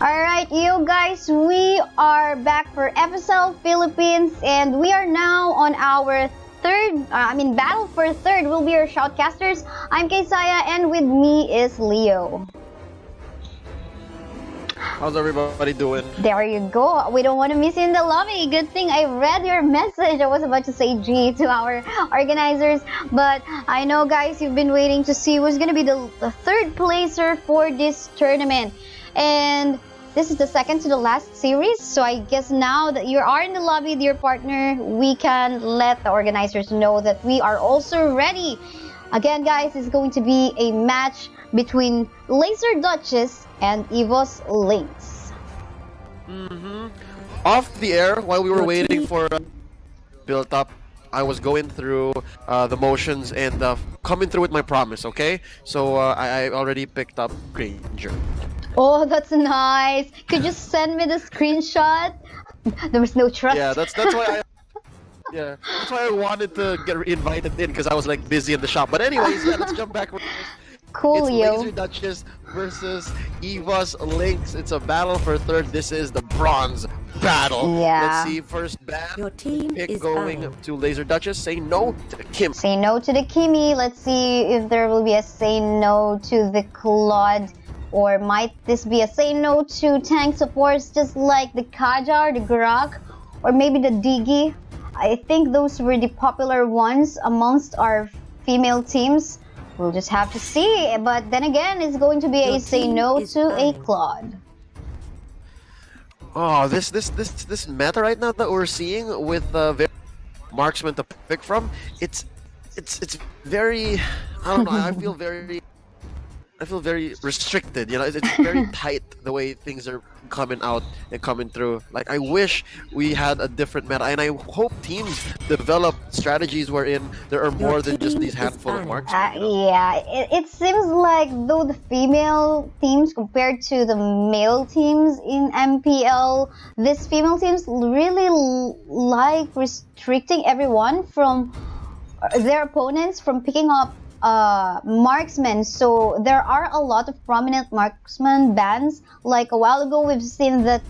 Alright, you guys, we are back for FSL Philippines and we are now on our battle for third will be our shoutcasters. I'm Kaysaya and with me is Leo. How's everybody doing? There you go. We don't want to miss you in the lobby. Good thing I read your message. I was about to say G to our organizers, but I know, guys, you've been waiting to see who's going to be the third placer for this tournament. And this is the second to the last series, so I guess now that you are in the lobby with your partner, we can let the organizers know that we are also ready. Again, guys, it's going to be a match between Laser Duchess and EVOS Lynx. Off the air, while we were waiting for build up, I was going through the motions and coming through with my promise, okay? So I already picked up Granger. Oh, that's nice. Could you send me the screenshot? There was no trust. Yeah, that's why that's why I wanted to get invited in, because I was like busy in the shop. But anyways, yeah, let's jump back. Cool, it's yo. Laser Duchess versus EVOS Lynx. It's a battle for third. This is the bronze battle. Yeah. Let's see, first ban. Your team Pick is going out. to Laser Duchess. Say no to Kim. Say no to the Kimi. Let's see if there will be a say no to the Claude. Or might this be a say no to tank supports just like the Kajar, the Grok, or maybe the Digi? I think those were the popular ones amongst our female teams. We'll just have to see. But then again, it's going to be a say no to a Claude. Oh, this meta right now that we're seeing with very marksman to pick from, it's very, I don't know. I feel very restricted, you know. It's very tight the way things are coming out and coming through. Like, I wish we had a different meta, and I hope teams develop strategies wherein there are more than just these handful of marks. Yeah, it seems like though the female teams compared to the male teams in MPL, these female teams really like restricting everyone from their opponents from picking up marksmen. So there are a lot of prominent marksman bans. Like a while ago, we've seen that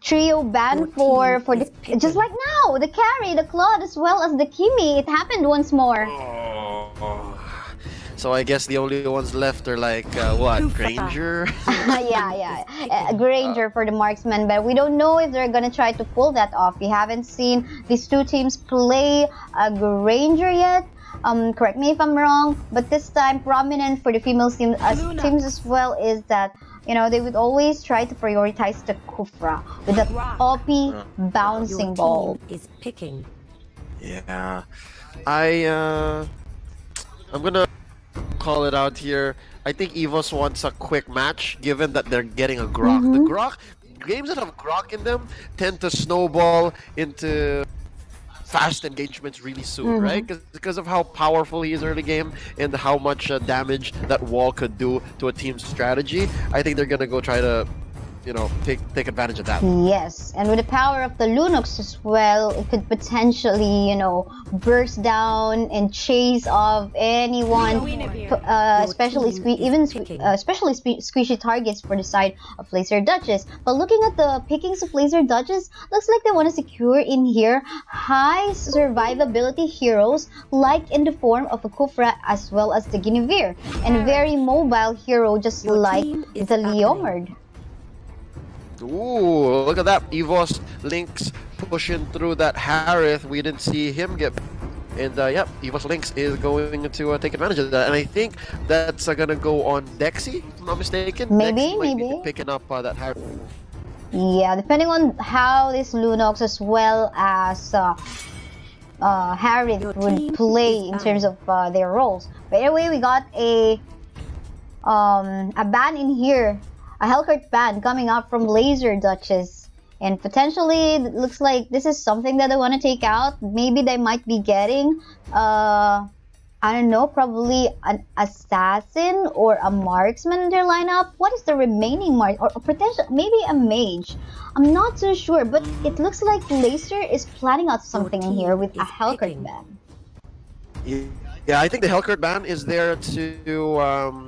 trio ban for the just like now the carry, the Claude, as well as the Kimi. It happened once more. So I guess the only ones left are like what, Granger? Granger for the marksman, but we don't know if they're gonna try to pull that off. We haven't seen these two teams play a Granger yet. Correct me if I'm wrong, but this time prominent for the female teams as well is that, you know, they would always try to prioritize the Kufra with that OP bouncing ball. Is picking. Yeah, I'm gonna call it out here. I think EVOS wants a quick match, given that they're getting a Grok. The Grok, games that have Grok in them tend to snowball into fast engagements really soon, right? Because of how powerful he is early game and how much damage that wall could do to a team's strategy. I think they're gonna go try to, you know, take advantage of that. Yes, and with the power of the Lunox as well, it could potentially, you know, burst down and chase off anyone, especially squishy targets for the side of Laser Duchess. But looking at the pickings of Laser Duchess, looks like they want to secure in here high survivability heroes, like in the form of a Kufra as well as the Guinevere, and very mobile hero just like the Leomord. Ooh, look at that. EVOS Lynx pushing through that Harith. We didn't see him get... And yep, EVOS Lynx is going to take advantage of that. And I think that's going to go on Dexy, if I'm not mistaken. Maybe. Be picking up that Harith. Yeah, depending on how this Lunox as well as Harith would play in terms of their roles. But anyway, we got a ban in here. A Hellcurt ban coming up from Laser Duchess, and potentially it looks like this is something that they want to take out. Maybe they might be getting I don't know, probably an assassin or a marksman in their lineup. What is the remaining mark, or potential maybe a mage? I'm not too sure, but it looks like Laser is planning out something in here with a Hellcurt ban. Yeah, I think the Hellcurt ban is there to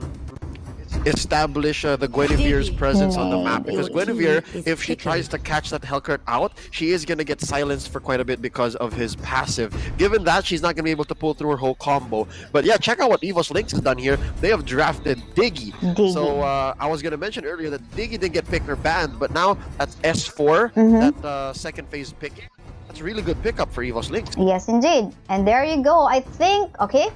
establish the Guinevere's presence on the map, because Your Guinevere, team is if she picking. tries to catch that Hellcurt out, she is going to get silenced for quite a bit because of his passive. Given that, she's not going to be able to pull through her whole combo. But yeah, check out what EVOS Lynx has done here. They have drafted Diggy. So I was going to mention earlier that Diggy didn't get picked or banned, but now that's S4, that second phase pick. That's a really good pickup for EVOS Lynx. Yes, indeed. And there you go. I think, okay,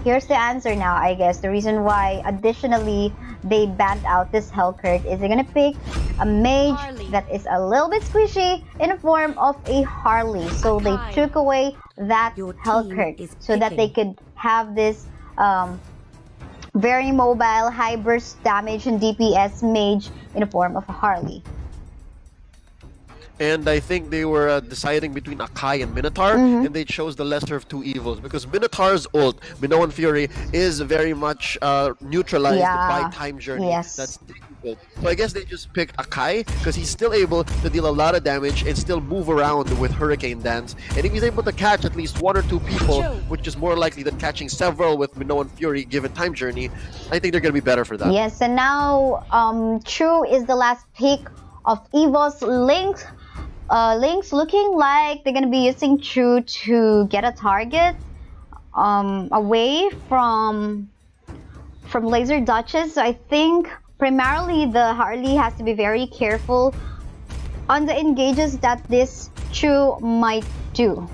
here's the answer now, I guess. The reason why, additionally, they banned out this Hellcurt is they're gonna pick a mage that is a little bit squishy in the form of a Harley. So they took away that Hellcurt so that they could have this very mobile, high burst damage and DPS mage in the form of a Harley. And I think they were deciding between Akai and Minotaur, and they chose the lesser of two evils, because Minotaur's ult, Minoan Fury, is very much neutralized by Time Journey. Yes. That's difficult. So I guess they just picked Akai, because he's still able to deal a lot of damage and still move around with Hurricane Dance. And if he's able to catch at least one or two people, which is more likely than catching several with Minoan Fury given Time Journey, I think they're going to be better for that. Yes, and now True is the last pick of EVOS Lynx. Lynx looking like they're gonna be using True to get a target away from Laser Duchess. So I think primarily the Harley has to be very careful on the engages that this True might do.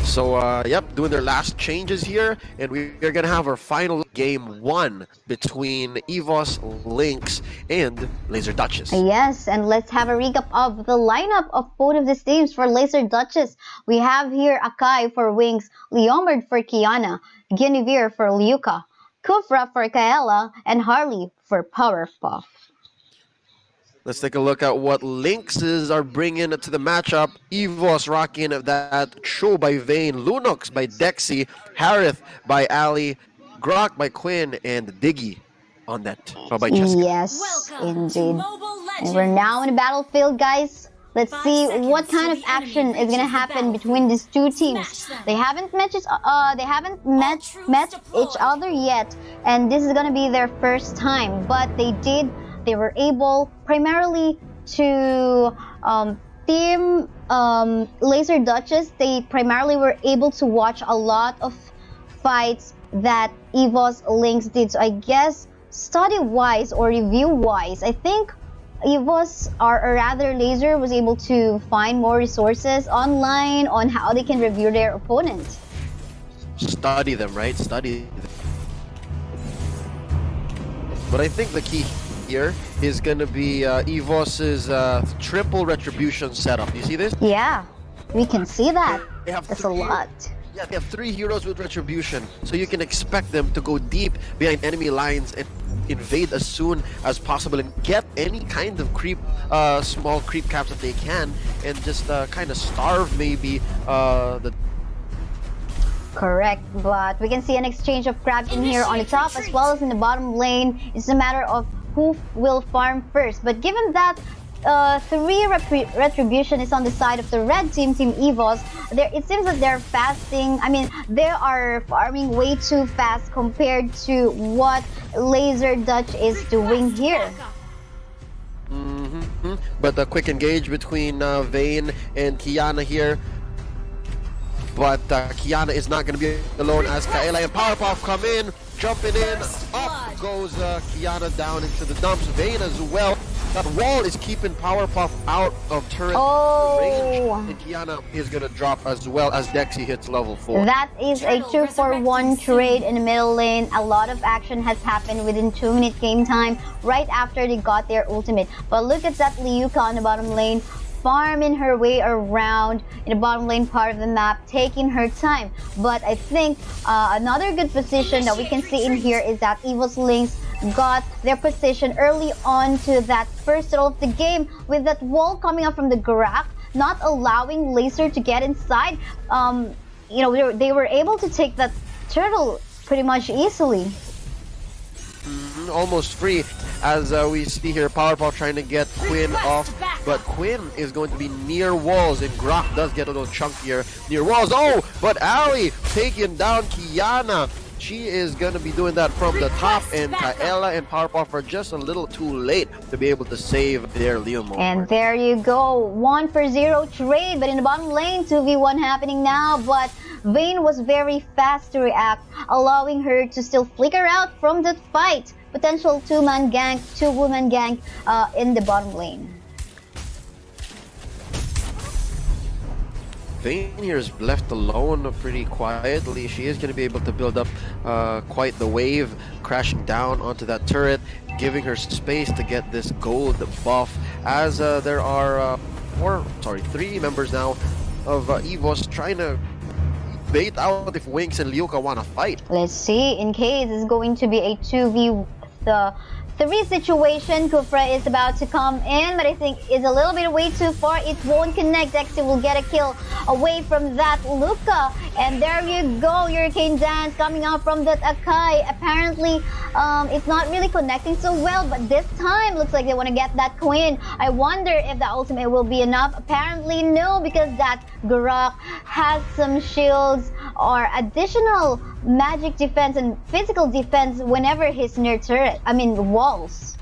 So, yep, doing their last changes here, and we're going to have our final game 1 between EVOS, Lynx, and Laser Duchess. Yes, and let's have a recap of the lineup of both of these teams. For Laser Duchess, we have here Akai for Wings, Leomord for Kiana, Guinevere for Liuka, Kufra for Kaela, and Harley for Powerpuff. Let's take a look at what Lynxes are bringing to the matchup. EVOS rocking that Show by Vayne, Lunox by Dexy, Harith by Ali, Grok by Quinn, and Diggy on that by Jessica. Yes, indeed. And we're now in the battlefield, guys. Let's see what kind of action is gonna happen between these two teams. They haven't met each other yet, and this is gonna be their first time. But they were able primarily to team Laser Duchess. They primarily were able to watch a lot of fights that EVOS Lynx did. So I guess study-wise or review-wise, I think EVOS, or rather Laser, was able to find more resources online on how they can review their opponent. Study them, right? Study them. But I think the key here is going to be EVOS's triple retribution setup. You see this? Yeah, we can see that. They have That's a lot. Yeah, they have 3 heroes with retribution, so you can expect them to go deep behind enemy lines and invade as soon as possible and get any kind of creep, small creep caps that they can, and just kind of starve maybe the. Correct, but we can see an exchange of crabs in here on the top as well as in the bottom lane. It's a matter of who will farm first. But given that 3 retribution is on the side of the red team, Team EVOS, it seems that they're fasting. I mean, they are farming way too fast compared to what Laser Dutch is doing here. But a quick engage between Vayne and Kiana here. But Kiana is not going to be alone as Kaela and Powerpuff come in, jumping in. Up goes Kiana down into the dumps. Vayne as well. That wall is keeping Powerpuff out of turret range. And Kiana is going to drop as well as Dexy hits level 4. That is a 2-for-1 trade in the middle lane. A lot of action has happened within 2-minute game time right after they got their ultimate. But look at that Liuka on the bottom lane, farming her way around in the bottom lane part of the map, taking her time. But I think another good position that we can see in here is that EVOS Lynx got their position early on to that first turtle of the game with that wall coming up from the Garak, not allowing Laser to get inside. You know, they were able to take that turtle pretty much easily. Almost free, as we see here Powerpuff trying to get Quinn off, but Quinn is going to be near walls, and Grok does get a little chunkier near walls. Oh, but Ali taking down Kiana. She is going to be doing that from the top, and Kaela and Powerpuff are just a little too late to be able to save their Leomord. And there you go, 1-for-0 trade, but in the bottom lane, 2v1 happening now, but Vayne was very fast to react, allowing her to still flicker out from that fight. Potential two-man gank, two-woman gank in the bottom lane. Vayne here is left alone pretty quietly. She is going to be able to build up quite the wave, crashing down onto that turret, giving her space to get this gold buff, as there are 3 members now of EVOS trying to bait out if Lynx and Liuka want to fight. Let's see, in case it's going to be a 2v3 situation. Kufra is about to come in, but I think it's a little bit way too far. It won't connect. Dexy will get a kill away from that Luca. And there you go, Hurricane Dance coming out from that Akai. Apparently, it's not really connecting so well, but this time looks like they want to get that Queen. I wonder if the ultimate will be enough. Apparently no, because that Grok has some shields or additional magic defense and physical defense whenever he's near turret. I mean walls.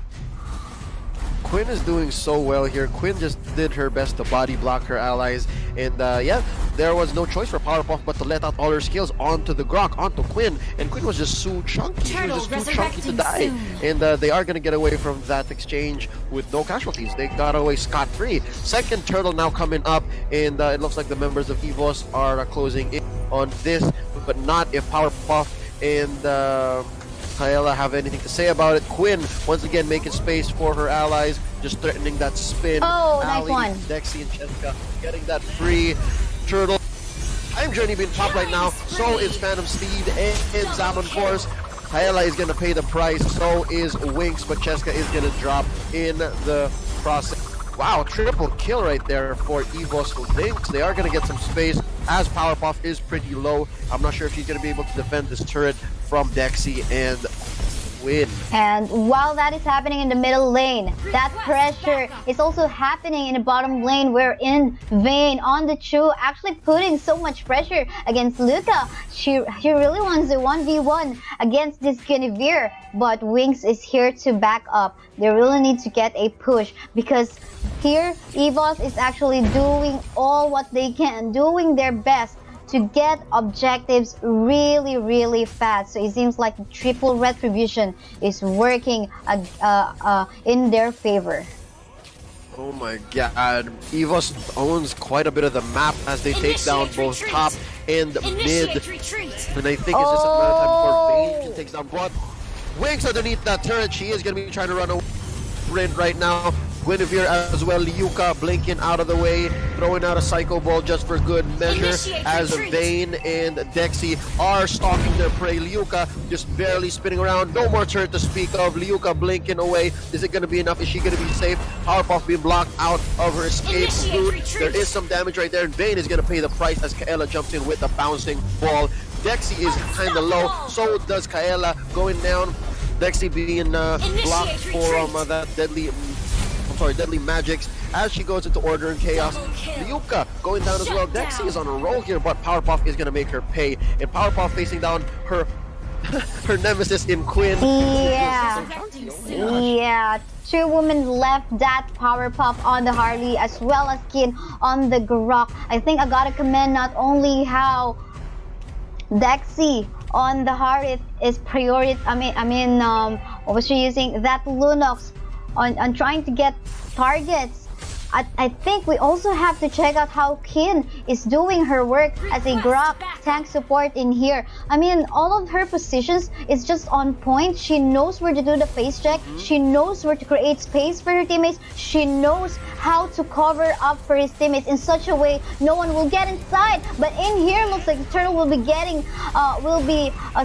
Quinn is doing so well here. Quinn just did her best to body block her allies, and yeah, there was no choice for Powerpuff but to let out all her skills onto the Grok, onto Quinn, and Quinn was just so chunky. She was just too chunky to die, and they are going to get away from that exchange with no casualties. They got away scot-free. Second turtle now coming up, and it looks like the members of EVOS are closing in on this, but not if Powerpuff and Kaela have anything to say about it. Quinn once again making space for her allies, just threatening that spin. Oh, Ali, nice one. Dexy and Cheska getting that free turtle. Time Journey being popped right now, so is Phantom Steed and Zaman Force. Kaela is going to pay the price, so is Winx, but Cheska is going to drop in the process. Wow, triple kill right there for EVOS Lynx. They are going to get some space as Powerpuff is pretty low. I'm not sure if she's going to be able to defend this turret from Dexy and Win. And while that is happening in the middle lane, that pressure is also happening in the bottom lane, wherein Vayne on the Chu actually putting so much pressure against Luca. She really wants a 1v1 against this Guinevere, but Winx is here to back up. They really need to get a push, because here EVOS is actually doing all what they can, doing their best to get objectives really fast. So it seems like the triple retribution is working in their favor. Oh my god, EVOS owns quite a bit of the map as they take down both top and mid. And I think it's just a matter of time before Vayne takes down bot. Winx underneath that turret, she is going to be trying to run away right now. Guinevere as well, Liuka blinking out of the way, throwing out a Psycho Ball just for good measure, as Vayne and Dexy are stalking their prey. Liuka just barely spinning around, no more turret to speak of. Liuka blinking away. Is it going to be enough? Is she going to be safe? Powerpuff being blocked out of her escape route. There is some damage right there, and Vayne is going to pay the price as Kaela jumps in with a bouncing ball. Dexy is kind of low, so does Kaela going down. Dexy being blocked for that deadly magics as she goes into order and chaos. Liuka going down as well. Dexy is on a roll here, but Powerpuff is going to make her pay. And Powerpuff facing down her her nemesis in Quinn. Yeah, two women left that Powerpuff on the Harley as well as Kin on the Grok. I think I gotta commend not only how Dexy on the Harith is priority. What was she using? That Lunox on trying to get targets. I think we also have to check out how Kin is doing her work as a Grok tank support in here. I mean, all of her positions is just on point. She knows where to do the face check. She knows where to create space for her teammates. She knows how to cover up for his teammates in such a way no one will get inside. But in here, looks like the turtle will be getting,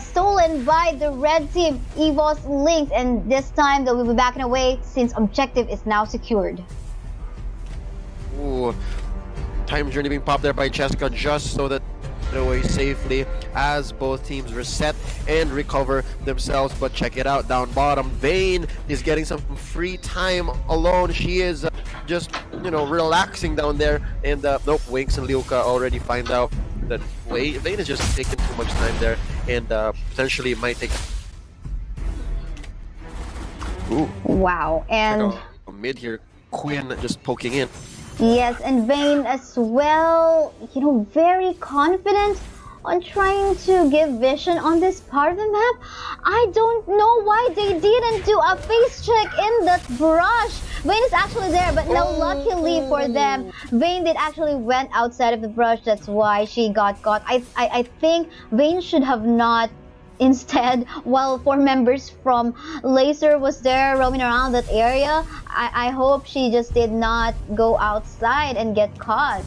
stolen by the red team, EVOS Lynx, and this time they will be backing away since objective is now secured. Ooh, time journey being popped there by Cheska just so that away safely as both teams reset and recover themselves. But check it out down bottom, Vayne is getting some free time alone. She is just relaxing down there, and nope, Winx and Liuka already find out that Vayne is just taking too much time there, and potentially might take. Ooh. Wow. And A mid here, Quinn just poking in. yes, and Vayne as well, you know, very confident on trying to give vision on this part of the map. I don't know why they didn't do a face check in that brush. Vayne is actually there, but no, luckily for them, Vayne did actually went outside of the brush. That's why she got caught. I think Vayne should have not. Instead, while 4 members from Laser was there roaming around that area, I hope she just did not go outside and get caught.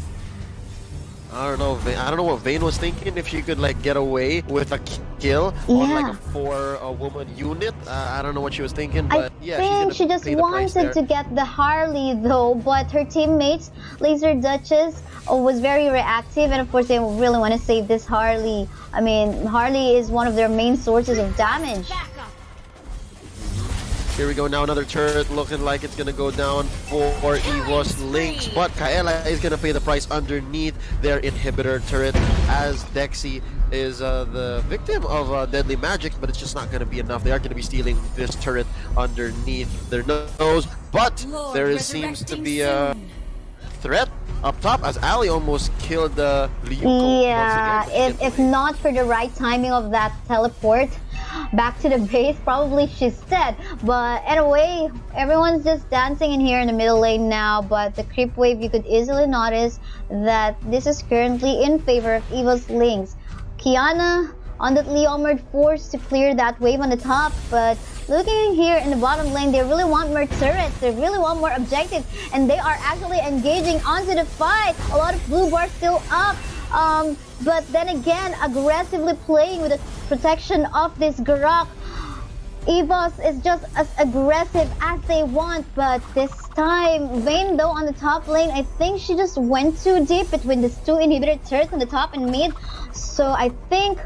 I don't know. I don't know what Vayne was thinking. If she could like get away with a kill on like a 4-woman unit, I don't know what she was thinking. But I think she just wanted to get the Harley though. But her teammates, Laser Duchess, was very reactive, and of course they really want to save this Harley. I mean, Harley is one of their main sources of damage. Here we go now, another turret looking like it's gonna go down for EVOS Lynx, but Kaela is gonna pay the price underneath their inhibitor turret as Dexy is the victim of deadly magic, but it's just not gonna be enough. They are gonna be stealing this turret underneath their nose, but there seems to be a threat up top as Ali almost killed Liuko. Yeah, if not for the right timing of that teleport back to the base, probably she's dead. But anyway, everyone's just dancing in here in the middle lane now, but the creep wave, you could easily notice that this is currently in favor of EVOS Lynx. Kiana on that Lee Armored forced to clear that wave on the top, but looking here in the bottom lane, they really want more turrets, they really want more objectives, and they are actually engaging onto the fight. A lot of blue bars still up, but then again, aggressively playing with the protection of this Garrock. EVOS is just as aggressive as they want, but this time, Vayne though on the top lane, I think she just went too deep between these 2 inhibitor turrets on the top and mid, so I think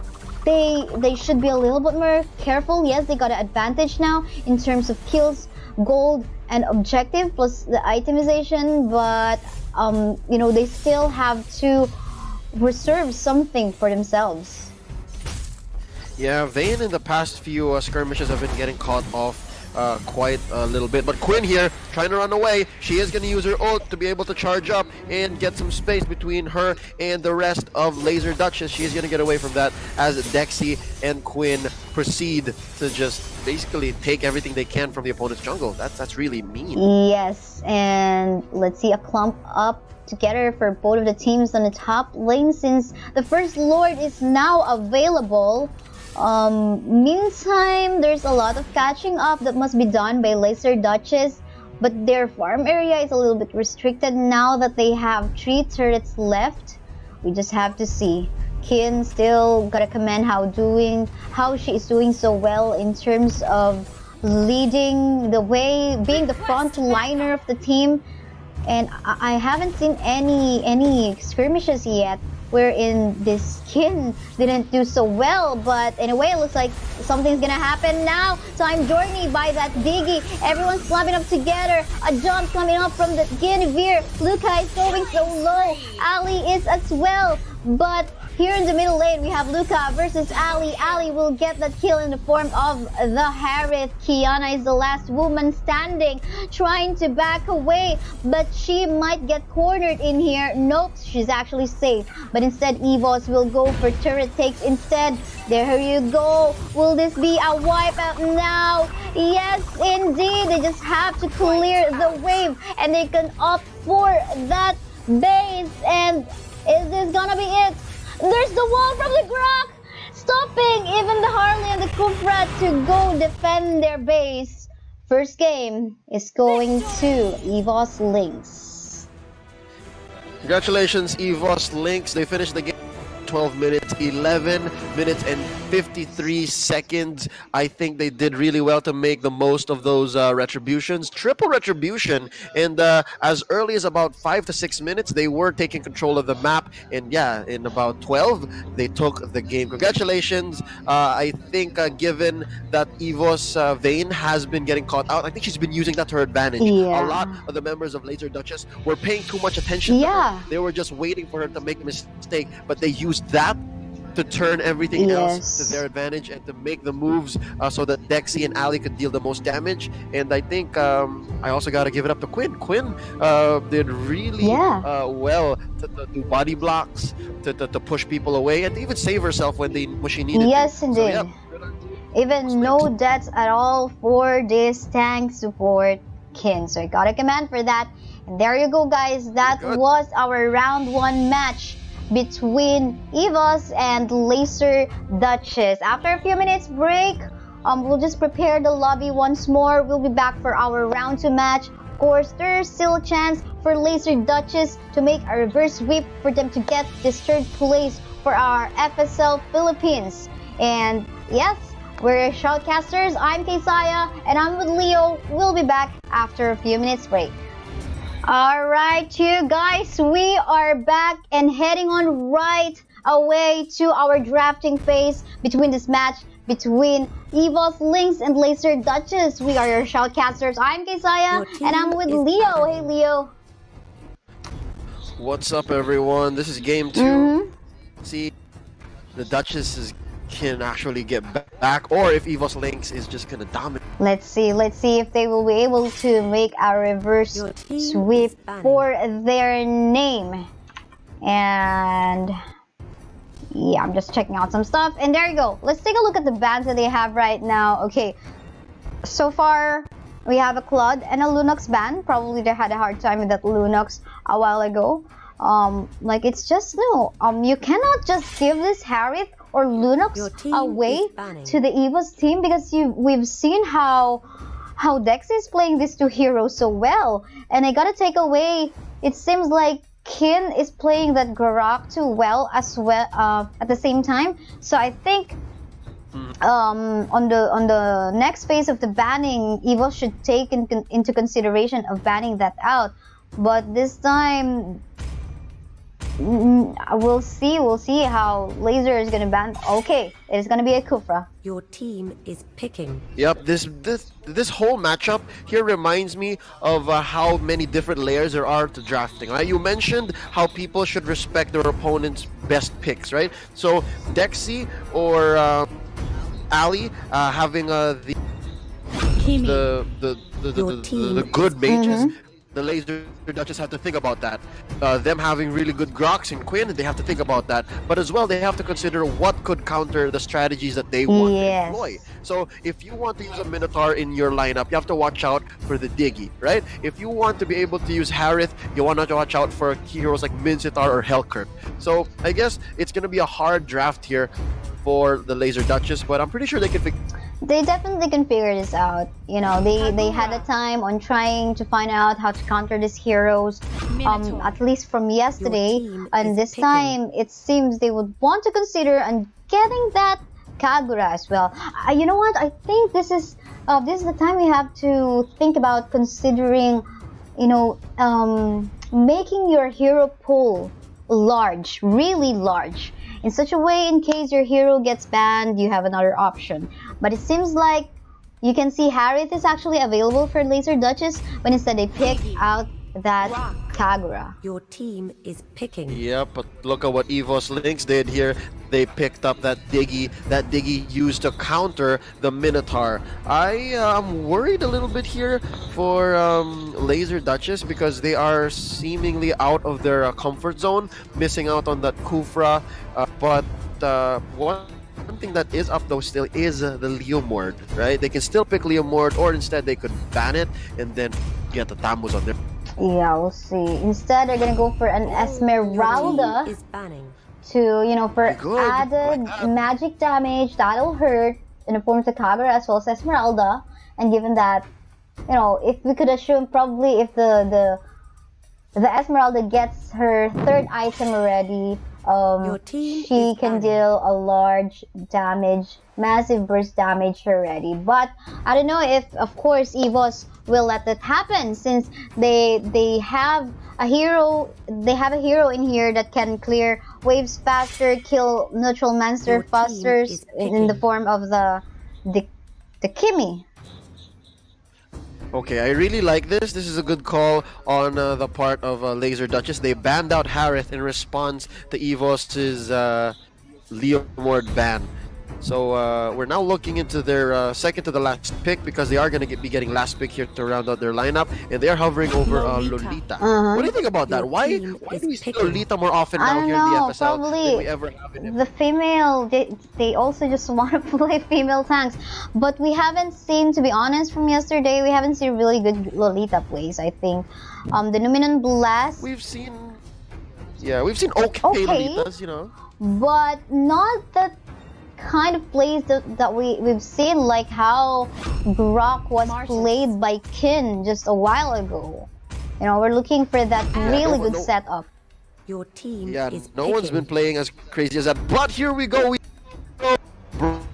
they should be a little bit more careful. Yes, they got an advantage now in terms of kills, gold, and objective, plus the itemization, but you know, they still have to reserve something for themselves. Yeah, Vayne in the past few skirmishes have been getting caught off quite a little bit, but Quinn here trying to run away. She is going to use her ult to be able to charge up and get some space between her and the rest of Laser Duchess. She is going to get away from that as Dexy and Quinn proceed to just basically take everything they can from the opponent's jungle. That's really mean. Yes, and let's see a clump up together for both of the teams on the top lane since the first Lord is now available. Meantime, there's a lot of catching up that must be done by Laser Duchess, but their farm area is a little bit restricted now that they have 3 turrets left. We just have to see. Kin still gotta commend how she is doing so well in terms of leading the way, being the front liner of the team. And I haven't seen any skirmishes yet wherein this Kin didn't do so well, but anyway, it looks like something's gonna happen now. Time journey by that Diggy. Everyone's slamming up together. A jump coming up from the Guinevere. Luca is going so low. Ali is as well, but here in the middle lane, we have Luca versus Ali. Ali will get that kill in the form of the Harith. Kiana is the last woman standing, trying to back away, but she might get cornered in here. Nope, she's actually safe. But instead, EVOS will go for turret takes instead. There you go. Will this be a wipeout now? Yes, indeed. They just have to clear the wave, and they can opt for that base. And is this gonna be it? There's the wall from the Grok, stopping even the Harley and the Kufra to go defend their base. First game is going to EVOS Lynx. Congratulations, EVOS Lynx. They finished the game 12 minutes, 11 minutes and 53 seconds. I think they did really well to make the most of those retributions. Triple retribution, and as early as about 5 to 6 minutes, they were taking control of the map, and yeah, in about 12, they took the game. Congratulations. I think given that EVOS Vayne has been getting caught out, I think she's been using that to her advantage. Yeah. A lot of the members of Laser Duchess were paying too much attention to her. They were just waiting for her to make a mistake, but they used that to turn everything else to Yes. their advantage and to make the moves so that Dexy and Ali could deal the most damage. And I think I also got to give it up to Quinn. Quinn did really Yeah. well to do body blocks, to push people away, and to even save herself when she needed Yes, to. indeed. So, Even no deaths at all for this tank support kin. So I got a command for that. And there you go, guys. That was our round 1 match between EVOS and Laser Duchess. After a few minutes break, we'll just prepare the lobby once more. We'll be back for our round 2 match. Of course, there's still a chance for Laser Duchess to make a reverse sweep for them to get this 3rd place for our FSL Philippines. And yes, we're Shoutcasters. I'm Keisaya, and I'm with Leo. We'll be back after a few minutes break. Alright, you guys, we are back and heading on right away to our drafting phase between this match between EVOS, Lynx, and Laser Duchess. We are your Shoutcasters. I'm Keisaya, and I'm with Leo. Hey, Leo. What's up, everyone? This is game 2. See, the Duchess can actually get back, or if EVOS Lynx is just gonna dominate. Let's see if they will be able to make a reverse sweep for their name. And yeah, I'm just checking out some stuff, and there you go. Let's take a look at the bans that they have right now. Okay, so far we have a Claude and a Lunox ban. Probably they had a hard time with that Lunox a while ago. Like, it's just no. You cannot just give this Harith or Lunox away to the EVOS team, because we've seen how Dex is playing these 2 heroes so well, and I gotta take away. It seems like Kin is playing that Garak too well as well at the same time. So I think on the next phase of the banning, EVOS should take into consideration of banning that out. But this time, we'll see how Laser is gonna ban. Okay, it's gonna be a Kufra. Your team is picking. Yep, this whole matchup here reminds me of how many different layers there are to drafting. Right? You mentioned how people should respect their opponent's best picks, right? So Dexy or Ali having the good mages. The Laser Duchess have to think about that. Them having really good Grox and Quinn, they have to think about that. But as well, they have to consider what could counter the strategies that they want to employ. So if you want to use a Minotaur in your lineup, you have to watch out for the Diggy, right? If you want to be able to use Harith, you want to watch out for heroes like Mincetar or Hellkirk. So I guess it's going to be a hard draft here for the Laser Duchess, but I'm pretty sure they can fix. They definitely can figure this out. You know, they had a time on trying to find out how to counter these heroes, at least from yesterday. And this time, it seems they would want to consider on getting that Kagura as well. You know what? I think this is the time we have to think about considering, you know, making your hero pool large, really large. In such a way, in case your hero gets banned, you have another option. But it seems like you can see Harith is actually available for Laser Duchess, but instead they pick out that Kagura. Your team is picking. Yep, but look at what EVOS Lynx did here. They picked up that Diggy used to counter the Minotaur. I am worried a little bit here for Laser Duchess, because they are seemingly out of their comfort zone, missing out on that Kufra. But one thing that is up though still is the Leomord, right? They can still pick Leomord, or instead they could ban it and then get the Tamus on there. Yeah, we'll see. Instead, they're gonna go for an Esmeralda Is banning. to, you know, for added magic damage that'll hurt in the form of the Kagura as well as Esmeralda. And given that, you know, if we could assume probably if the Esmeralda gets her 3rd item already, she can deal a large damage, massive burst damage already. But I don't know if, of course, EVOS will let that happen, since they have a hero in here that can clear waves faster, kill neutral monster faster in the form of the Kimi. Okay, I really like this. This is a good call on the part of Laser Duchess. They banned out Harith in response to EVOS's Leomord ban. So we're now looking into their second to the last pick because they are going to be getting last pick here to round out their lineup, and they are hovering over Lolita. What do you think about that? Why do we see Lolita more often now here in the FSL than we ever have in the female, they also just want to play female tanks, but we haven't seen, to be honest, from yesterday, we haven't seen really good Lolita plays. I think the Numinon Blast, we've seen okay Lolitas, you know, but not that kind of plays that we've seen, like how Grok was played by Kin just a while ago. You know, we're looking for that really good setup. Your team is no one's been playing as crazy as that. But here we go. We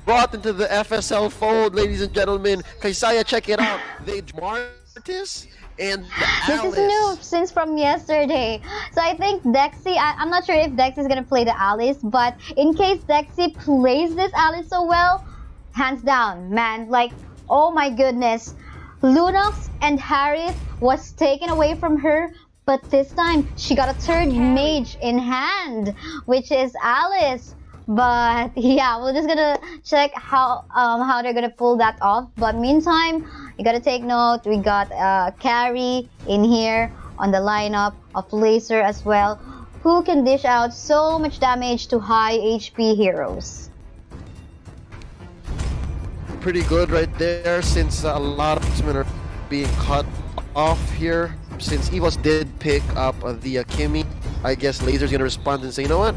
brought into the FSL fold, ladies and gentlemen. Kaisaya, check it out. They Martis and This is new since from yesterday. So I think Dexy, I'm not sure if Dexy is going to play the Alice, but in case Dexy plays this Alice so well, hands down, man, like, oh my goodness. Lunox and Harith was taken away from her, but this time she got a third mage in hand, which is Alice. But yeah, we're just gonna check how they're gonna pull that off. But meantime, you gotta take note, we got Carry in here on the lineup of Laser as well, who can dish out so much damage to high HP heroes. Pretty good right there, since a lot of men are being cut off here. Since EVOS did pick up the Kimi, I guess Laser's gonna respond and say, you know what?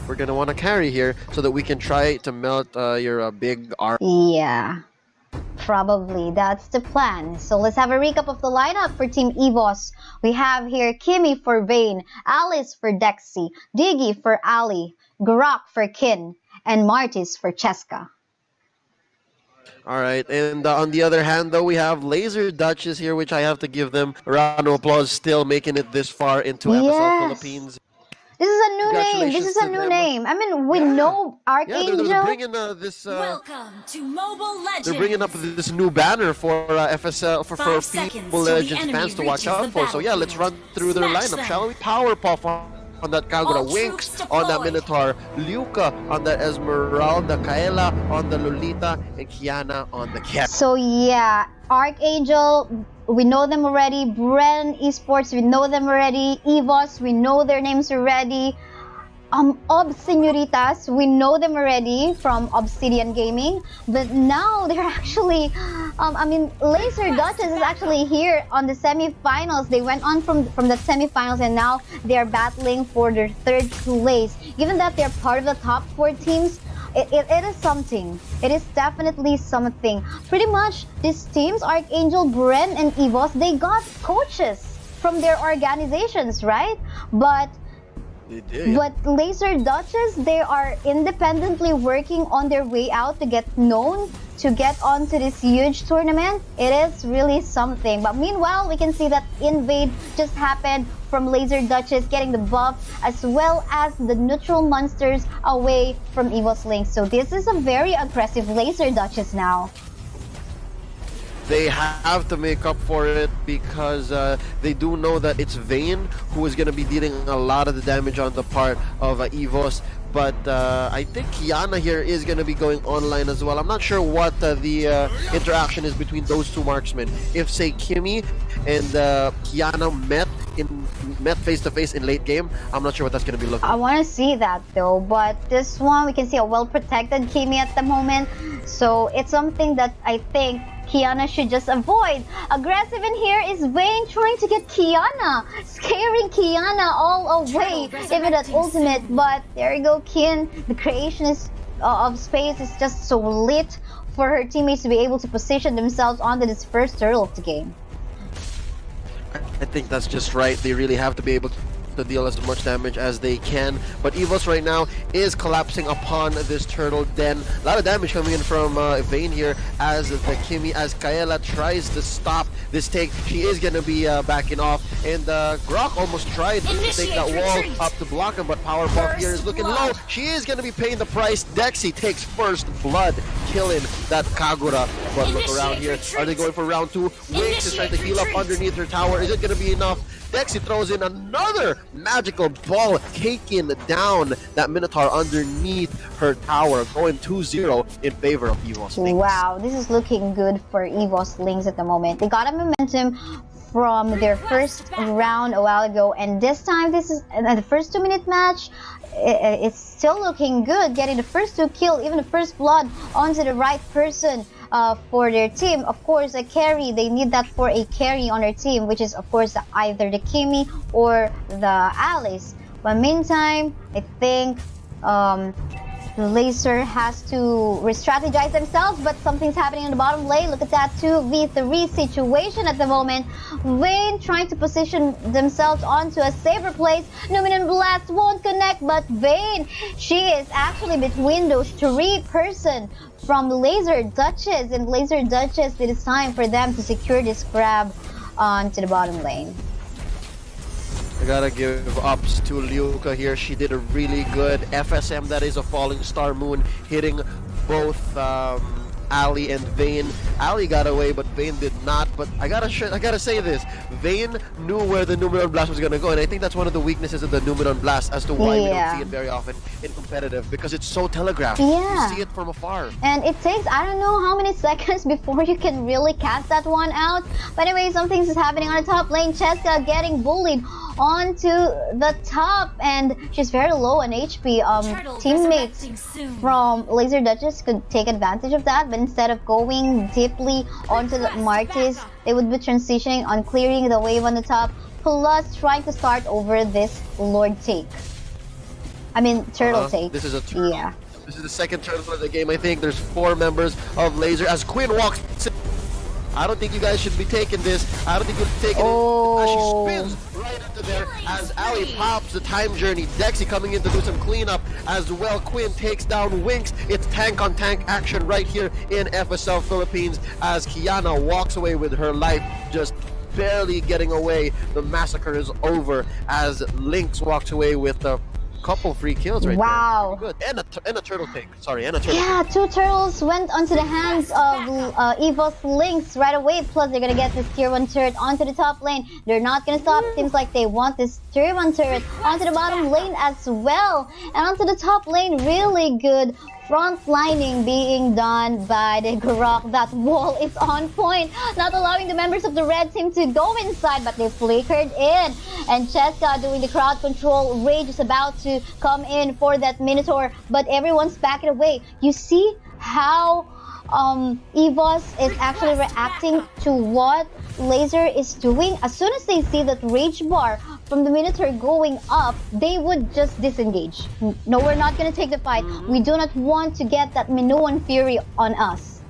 We're gonna want to carry here so that we can try to melt your big arm. Yeah, probably that's the plan. So let's have a recap of the lineup for Team EVOS. We have here Kimi for Vayne, Alice for Dexy, Diggy for Ali, Grok for Kin, and Martis for Cheska. Alright, and on the other hand though, we have Laser Duchess here, which I have to give them a round of applause, still making it this far into FSL Philippines. This is a new name. This is a new name. I mean, we know Archangel. They're bringing this. Welcome to Mobile Legends. They're bringing up this new banner for FSL for People Legends fans to watch out for. So yeah, let's run through their lineup, shall we? Power Puff on that Kagura, Winx on that Minotaur, Luca on the Esmeralda, Kaela on the Lolita, and Kiana on the Cat. So yeah, Archangel, we know them already. Bren Esports, we know them already. EVOS, we know their names already. Senoritas, we know them already from Obsidian Gaming, but now they're actually, I mean, Laser Duchess is actually here on the semifinals. They went on from the semifinals, and now they're battling for their third place. Given that they're part of the top 4 teams, it is something. It is definitely something. Pretty much, these teams, Archangel, Bren, and EVOS, they got coaches from their organizations, right? But Laser Duchess, they are independently working on their way out to get known, to get onto this huge tournament. It is really something. But meanwhile, we can see that Invade just happened from Laser Duchess, getting the buff as well as the neutral monsters away from EVOS Lynx. So this is a very aggressive Laser Duchess now. They have to make up for it because they do know that it's Vayne who is going to be dealing a lot of the damage on the part of EVOS. But I think Kiana here is going to be going online as well. I'm not sure what the interaction is between those two marksmen. If, say, Kimi and Kiana met face-to-face in late game, I'm not sure what that's going to be looking like. I want to see that though, but this one, we can see a well-protected Kimi at the moment. So it's something that I think Kiana should just avoid. Aggressive in here is Vayne trying to get Kiana, scaring Kiana all away, even at ultimate. But there you go, Kin. The creation of space is just so lit for her teammates to be able to position themselves onto this first turtle of the game. I think that's just right. They really have to be able to deal as much damage as they can. But EVOS right now is collapsing upon this turtle den. A lot of damage coming in from Vayne here as the Kimi, as Kaela tries to stop this take. She is going to be backing off. And Grok almost tried to take that wall up to block him, but Powerpuff here is looking low. She is going to be paying the price. Dexy takes first blood. killing that Kagura. But look around here. Are they going for round 2? Lynx is trying to heal up underneath her tower. Is it going to be enough? Dexy throws in another magical ball, taking down that Minotaur underneath her tower, going 2-0 in favor of EVOS Lynx. Wow, this is looking good for EVOS Lynx at the moment. They got a momentum from their first round a while ago, and this time, this is the first 2-minute match. It's still looking good, getting the first 2 kills, even the first blood onto the right person for their team. Of course, a carry, they need that for a carry on their team, which is of course either the Kimi or the Alice. But meantime, I think the Laser has to re-strategize themselves, but something's happening in the bottom lane. Look at that 2v3 situation at the moment. Vayne trying to position themselves onto a safer place. Numinous Blast won't connect, but Vayne, she is actually between those 3 person from Laser Duchess, and Laser Duchess, it is time for them to secure this grab onto the bottom lane. I gotta give ups to Liuka here. She did a really good FSM, that is a Falling Star Moon, hitting both Ali and Vayne. Ali got away, but Vayne did not. But I gotta say this: Vayne knew where the Numenon Blast was gonna go, and I think that's one of the weaknesses of the Numenon Blast as to why we don't see it very often in competitive, because it's so telegraphed. Yeah. You see it from afar. And it takes, I don't know how many seconds before you can really cast that one out. But anyway, something is happening on the top lane. Cheska getting bullied onto the top, and she's very low on HP. Teammates from Laser Duchess could take advantage of that, but instead of going deeply onto the Martis, they would be transitioning on clearing the wave on the top, plus trying to start over this Lord take. I mean, turtle take. This is a turtle. Yeah. This is the second turtle of the game. I think there's 4 members of Laser as Quinn walks. I don't think you guys should be taking this. I don't think you'll be taking it. As she spins right into there, as Ali pops the time journey. Dexy coming in to do some cleanup as well. Quinn takes down Winx. It's tank on tank action right here in FSL Philippines as Kiana walks away with her life, just barely getting away. The massacre is over as Lynx walks away with the couple free kills right wow. there. Good. And a turtle take. Sorry, and a turtle Yeah, take. 2 turtles went onto the hands of EVOS Lynx right away. Plus, they're gonna get this tier 1 turret onto the top lane. They're not gonna stop. Seems like they want this tier 1 turret onto the bottom lane as well. And onto the top lane, really good front lining being done by the Grok. That wall is on point, not allowing the members of the red team to go inside, but they flickered in. And Cheska doing the crowd control. Rage is about to come in for that Minotaur, but everyone's backing away. You see how EVOS is actually reacting to what Laser is doing. As soon as they see that rage bar from the Minotaur going up, they would just disengage. No, we're not going to take the fight. We do not want to get that Minoan Fury on us.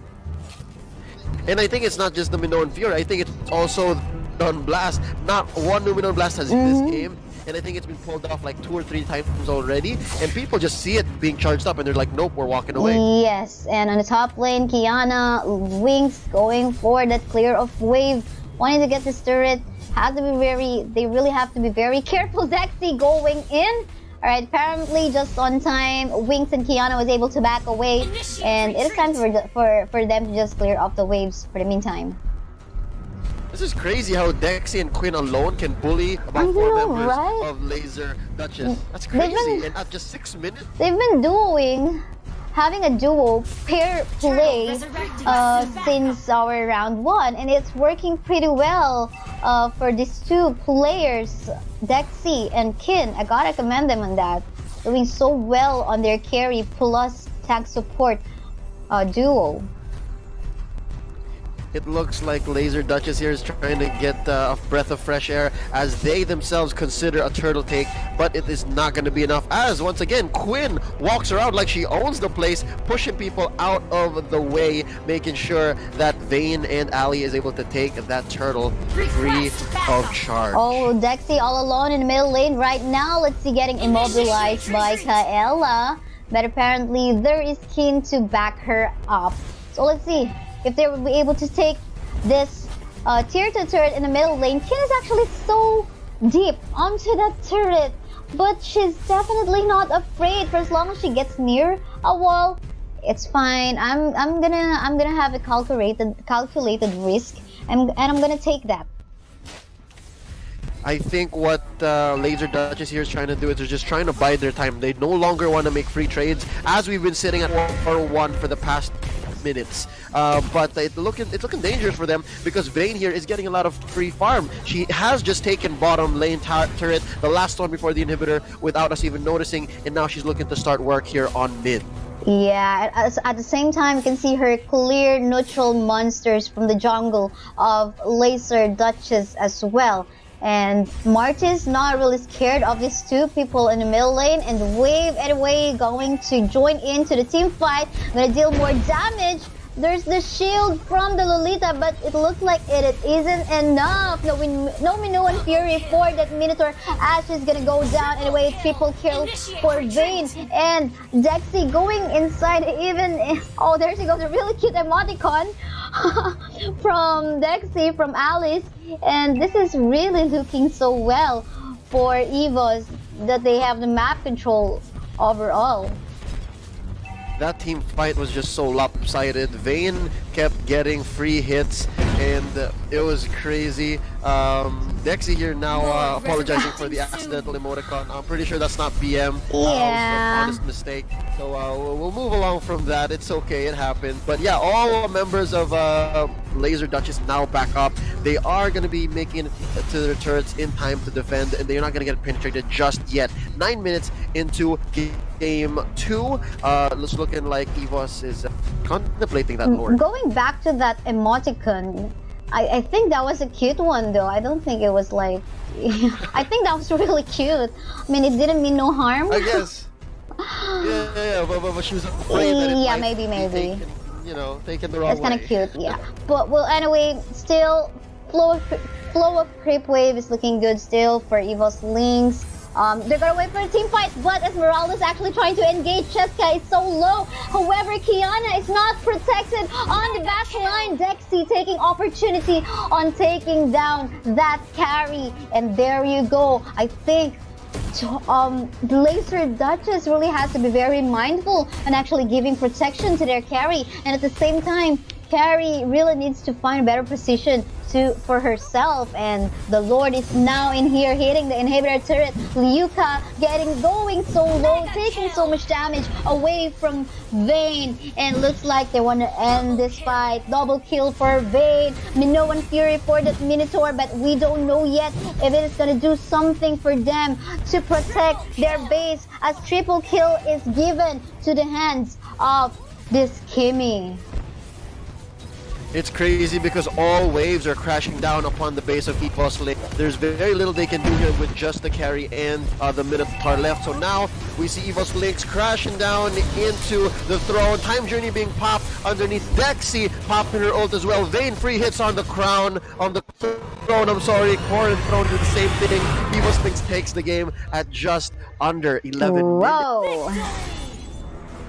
And I think it's not just the Minoan Fury. I think it's also Numenon Blast. Not one Numenon Blast has hit this game. And I think it's been pulled off like 2 or 3 times already. And people just see it being charged up and they're like, nope, we're walking away. Yes, and on the top lane, Kiana, Winx going for that clear of wave, wanting to get this turret. Have to be they really have to be very careful. Dexy going in. Alright, apparently just on time, Winx and Kiana was able to back away. And it is time for them to just clear off the waves for the meantime. This is crazy how Dexy and Quinn alone can bully about 4 members right? of Laser Duchess. That's crazy. And at just 6 minutes. They've been having a duo pair play since our round 1, and it's working pretty well for these 2 players, Dexy and Kin. I gotta commend them on that. Doing so well on their carry plus tag support duo. It looks like Laser Duchess here is trying to get a breath of fresh air as they themselves consider a turtle take, but it is not going to be enough as, once again, Quinn walks around like she owns the place, pushing people out of the way, making sure that Vayne and Ali is able to take that turtle free of charge. Oh, Dexy all alone in the middle lane right now. Let's see, getting immobilized by Kaela, but apparently there is Kin to back her up. So let's see if they will be able to take this tier 2 turret in the middle lane. Kin is actually so deep onto that turret, but she's definitely not afraid for as long as she gets near a wall. It's fine. I'm gonna have a calculated risk, and I'm gonna take that. I think what Laser Duchess here is trying to do is they're just trying to bide their time. They no longer want to make free trades, as we've been sitting at 4-1 for the past minutes. But it's looking dangerous for them because Vayne here is getting a lot of free farm. She has just taken bottom lane turret, the last one before the inhibitor, without us even noticing, and now she's looking to start work here on mid. Yeah, at the same time, you can see her clear neutral monsters from the jungle of Laser Duchess as well. And Marty's not really scared of these two people in the middle lane, and Wave anyway going to join into the team fight, gonna deal more damage. There's the shield from the Lolita, but it looks like it isn't enough. No Minoan and Fury for that Minotaur. Ash is gonna go down anyway. Triple kill for Vayne, and Dexy going inside even. Oh, there she goes, a really cute emoticon from Dexy, from Alice. And this is really looking so well for EVOS that they have the map control overall. That team fight was just so lopsided. Vayne kept getting free hits, and it was crazy. Dexy here now apologizing for the accidental emoticon. I'm pretty sure that's not BM. It was an honest mistake. So we'll move along from that. It's okay, it happened. But yeah, all members of Laser Duchess now back up. They are going to be making it to their turrets in time to defend, and they're not going to get penetrated just yet. 9 minutes into game 2. It's looking like EVOS is contemplating that lord. Going back to that emoticon, I think that was a cute one though. I don't think it was like... I think that was really cute. I mean, it didn't mean no harm. I guess. Yeah, but she was afraid that it might be taken, taken the wrong way. It's kind of cute, yeah. But well, anyway, still flow of creep wave is looking good still for EVOS Lynx. They're gonna wait for a team fight, but Esmeralda is actually trying to engage. Cheska is so low. However, Kiana is not protected on the back line. Dexy taking opportunity on taking down that carry, and there you go. I think the Laser Duchess really has to be very mindful and actually giving protection to their carry, and at the same time, carry really needs to find a better position for herself, and the Lord is now in here hitting the inhibitor turret. Liuka going so low, taking so much damage away from Vayne, and looks like they want to end this fight. Double kill for Vayne. Minoan Fury for that Minotaur, but we don't know yet if it is going to do something for them to protect their base, as triple kill is given to the hands of this Kimmy. It's crazy because all waves are crashing down upon the base of EVOS lane. There's very little they can do here with just the carry and the Minotaur left. So now we see EVOS Lynx crashing down into the throne. Time Journey being popped underneath. Dexy popping her ult as well. Vayne free hits on the crown, on the throne, I'm sorry. Core and throne do the same thing. EVOS Lynx takes the game at just under 11 minutes.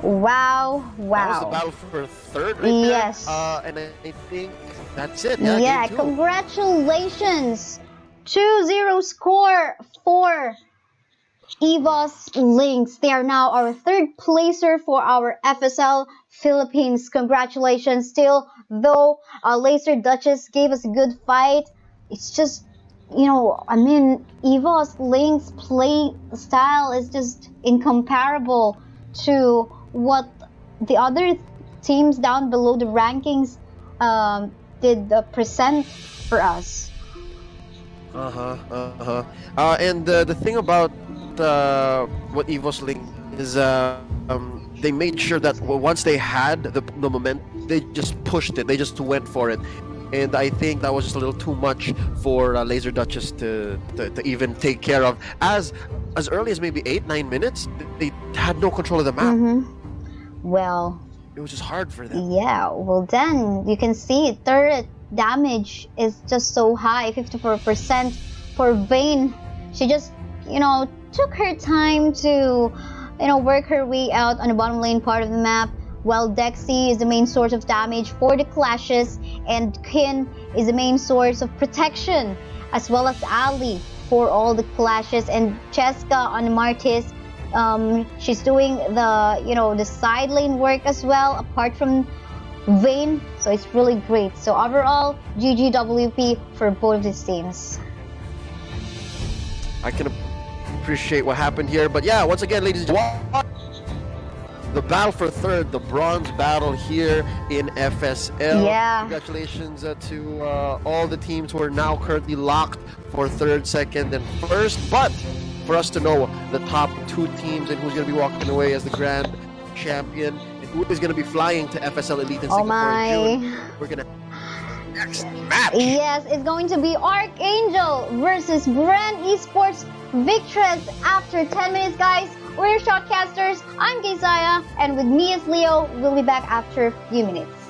Wow. That was the battle for third right Yes. there. And I think that's it. Yeah, congratulations. 2-0 score for EVOS Lynx. They are now our third placer for our FSL Philippines. Congratulations. Still, though Laser Duchess gave us a good fight, it's just, I mean, EVOS Lynx play style is just incomparable to what the other teams down below the rankings did present for us. And the thing about what EVOS Lynx is, they made sure that once they had the momentum, they just pushed it. They just went for it. And I think that was just a little too much for Laser Duchess to even take care of. As early as maybe 8-9 minutes, they had no control of the map. Well, it was just hard for them. Yeah, well then you can see turret damage is just so high, 54% for Vayne. She just, took her time to, work her way out on the bottom lane part of the map, while Dexy is the main source of damage for the clashes, and Kin is the main source of protection, as well as Ali for all the clashes, and Cheska on Martis She's doing the side lane work as well, apart from Vayne. So it's really great. So overall, GGWP for both of these teams. I can appreciate what happened here, but yeah, once again, ladies and gentlemen, the battle for third, the bronze battle here in FSL. Yeah. Congratulations to all the teams who are now currently locked for third, second, and first. But for us to know the top 2 teams and who's going to be walking away as the grand champion and who is going to be flying to FSL Elite in Singapore in June, we're going to next match. Yes, it's going to be Archangel versus Brand Esports Victress after 10 minutes, guys. We're your Shotcasters. I'm Keisaya, and with me is Leo. We'll be back after a few minutes.